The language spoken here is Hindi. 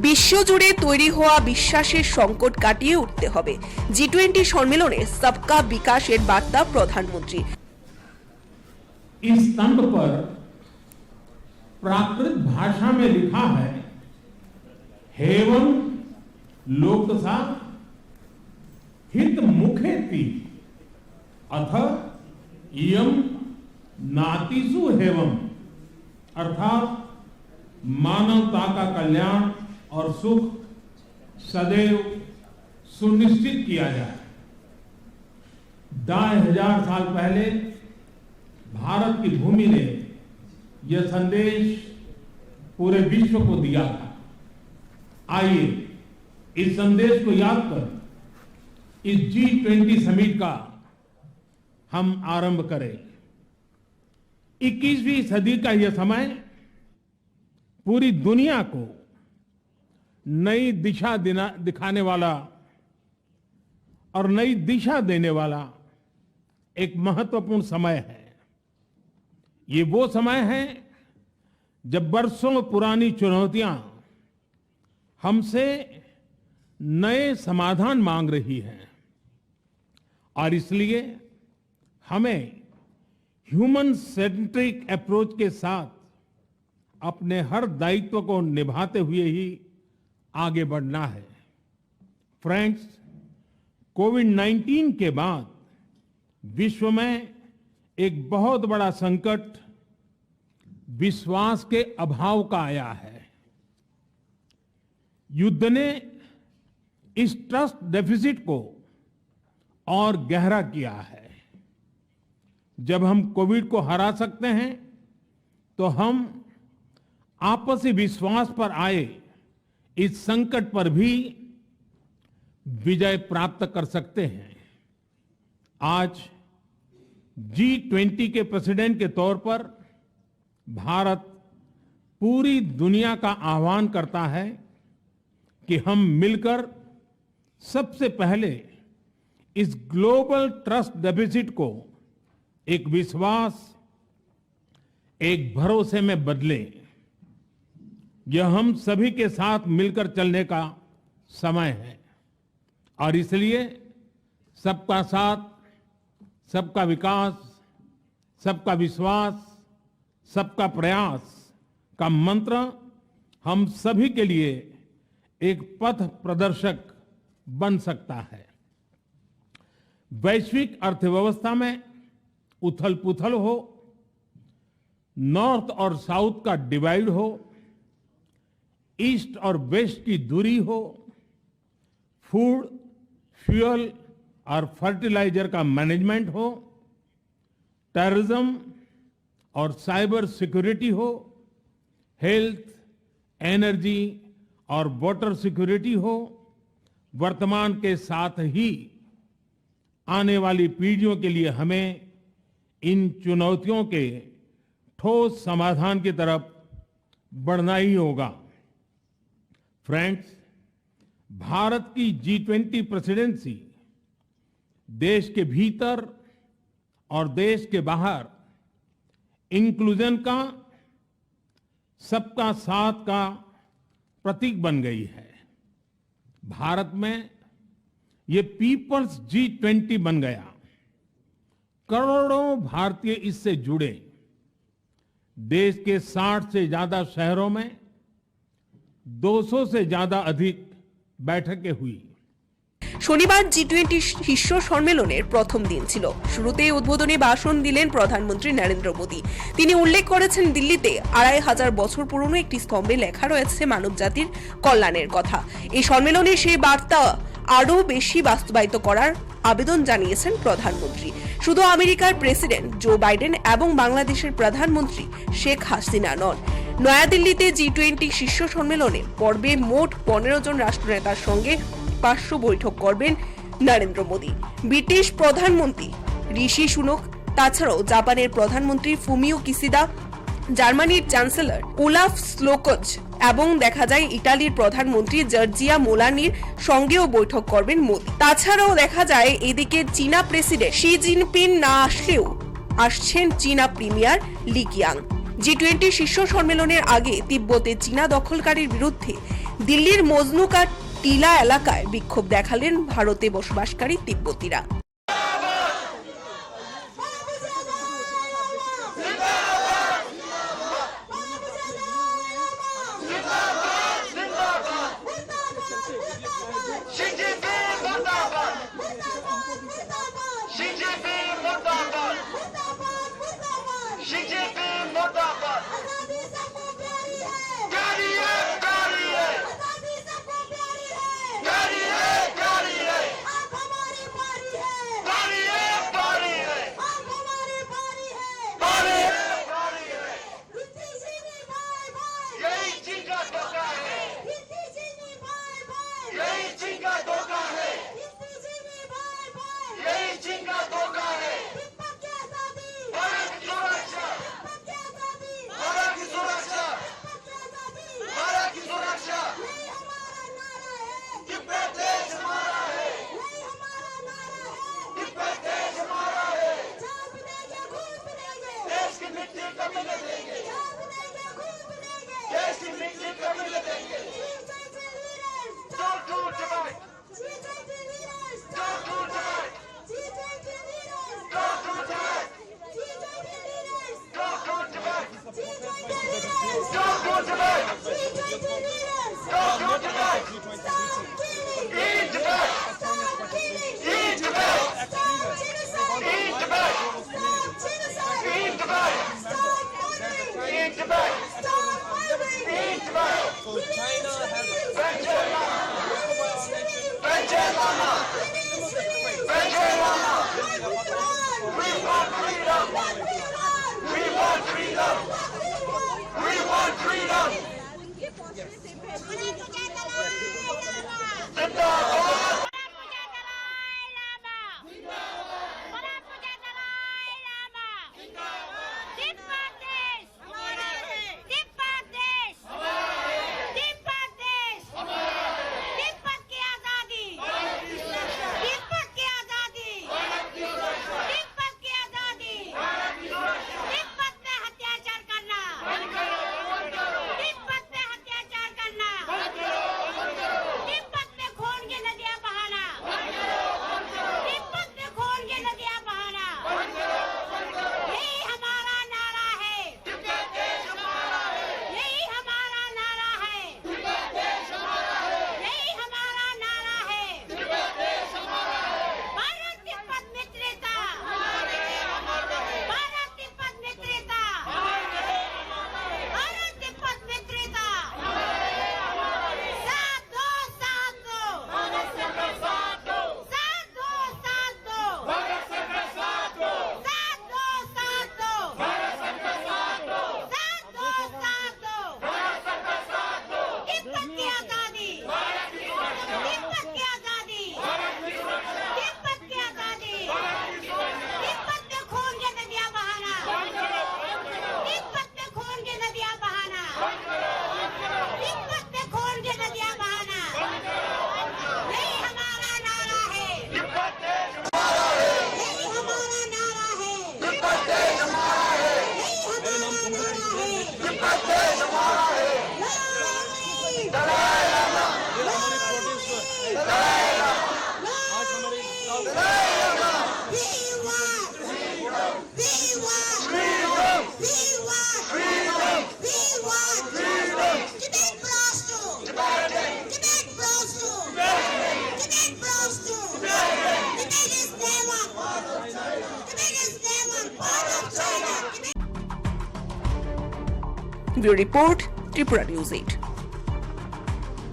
বিশ্বজুড়ে তৈরি হওয়া বিশ্বাসের সংকট কাটিয়ে উঠতে হবে। জি20 সম্মেলনে सबका বিকাশের বার্তা প্রধানমন্ত্রী। इस स्तंभ पर प्राकृत भाषा में लिखा है, हेवं लोकसा हित मुखेति अथ इयं नातिसु हेवं, अर्थात मानवता का कल्याण और सुख सदैव सुनिश्चित किया जाए। 2500 साल पहले भारत की भूमि ने यह संदेश पूरे विश्व को दिया था। आइए इस संदेश को याद कर इस G20 समिट का हम आरंभ करें। 21वीं सदी का यह समय पूरी दुनिया को नई दिशा दिखाने वाला और नई दिशा देने वाला एक महत्वपूर्ण समय है। ये वो समय है जब वर्षों पुरानी चुनौतियां हमसे नए समाधान मांग रही हैं और इसलिए हमें ह्यूमन सेंट्रिक अप्रोच के साथ अपने हर दायित्व को निभाते हुए ही आगे बढ़ना है। फ्रेंड्स, कोविड-19 के बाद विश्व में एक बहुत बड़ा संकट विश्वास के अभाव का आया है। युद्ध ने इस ट्रस्ट डेफिसिट को और गहरा किया है। जब हम कोविड को हरा सकते हैं तो हम आपसी विश्वास पर आए इस संकट पर भी विजय प्राप्त कर सकते हैं। आज G20 के प्रेसिडेंट के तौर पर भारत पूरी दुनिया का आह्वान करता है कि हम मिलकर सबसे पहले इस ग्लोबल ट्रस्ट डेफिसिट को एक विश्वास, एक भरोसे में बदलें। यह हम सभी के साथ मिलकर चलने का समय है और इसलिए सबका साथ, सबका विकास, सबका विश्वास, सबका प्रयास का मंत्र हम सभी के लिए एक पथ प्रदर्शक बन सकता है। वैश्विक अर्थव्यवस्था में उथल-पुथल हो, नॉर्थ और साउथ का डिवाइड हो, ईस्ट और वेस्ट की दूरी हो, फूड, फ्यूल और फर्टिलाइजर का मैनेजमेंट हो, टेररिज्म और साइबर सिक्योरिटी हो, हेल्थ, एनर्जी और वाटर सिक्योरिटी हो, वर्तमान के साथ ही आने वाली पीढ़ियों के लिए हमें इन चुनौतियों के ठोस समाधान की तरफ बढ़ना ही होगा। फ्रेंड्स, भारत की G20 प्रेसिडेंसी देश के भीतर और देश के बाहर इंक्लूजन का, सबका साथ का प्रतीक बन गई है। भारत में ये पीपल्स G20 बन गया। करोड़ों भारतीय इससे जुड़े। देश के 60 से ज्यादा शहरों में 200 से ज्यादा अधिक बैठकें हुई। শনিবার জি20 শীর্ষ সম্মেলনের প্রথম দিন ছিল। শুরুতেই উদ্বোধনী ভাষণ দিলেন প্রধানমন্ত্রী নরেন্দ্র মোদী। তিনি উল্লেখ করেছেন, দিল্লিতে 2500 বছর পুরনো একটি স্তম্ভে লেখা রয়েছে মানবজাতির কল্যাণের কথা। এই সম্মেলনে সেই বার্তা আরও বেশি বাস্তবায়িত করার আবেদন জানিয়েছেন প্রধানমন্ত্রী। শুধু আমেরিকার প্রেসিডেন্ট জো বাইডেন এবং বাংলাদেশের প্রধানমন্ত্রী শেখ হাসিনা নন। নয়াদিল্লিতে জি20 শীর্ষ সম্মেলনে পর্বে মোট 15 জন রাষ্ট্রনেতার সঙ্গে 500 বৈঠক করবেন নরেন্দ্র মোদী। ব্রিটিশ প্রধানমন্ত্রী ঋষি সুনক, তাছাড়াও জাপানের প্রধানমন্ত্রী ফুমিও কিসিদা, জার্মানির চ্যান্সেলর ওলাফ স্লোকজ এবং দেখা যায় ইতালির প্রধানমন্ত্রী জর্জিয়া মোলানির সঙ্গেও বৈঠক করবেন মোদী। তাছাড়াও দেখা যায় এদিকে চীনা প্রেসিডেন্ট শি জিনপিং না আসলেও আসছেন চীনা প্রিমিয়ার লি কিয়াং। জি20 শীর্ষ সম্মেলনের আগে তিব্বতে চীনা দখলকারীর বিরুদ্ধে দিল্লির মজনুকা টিলা এলাকায় বিক্ষোভ দেখালেন ভারতে বসবাসকারী তিব্বতীরা। Bureau Report, Tripura News 8।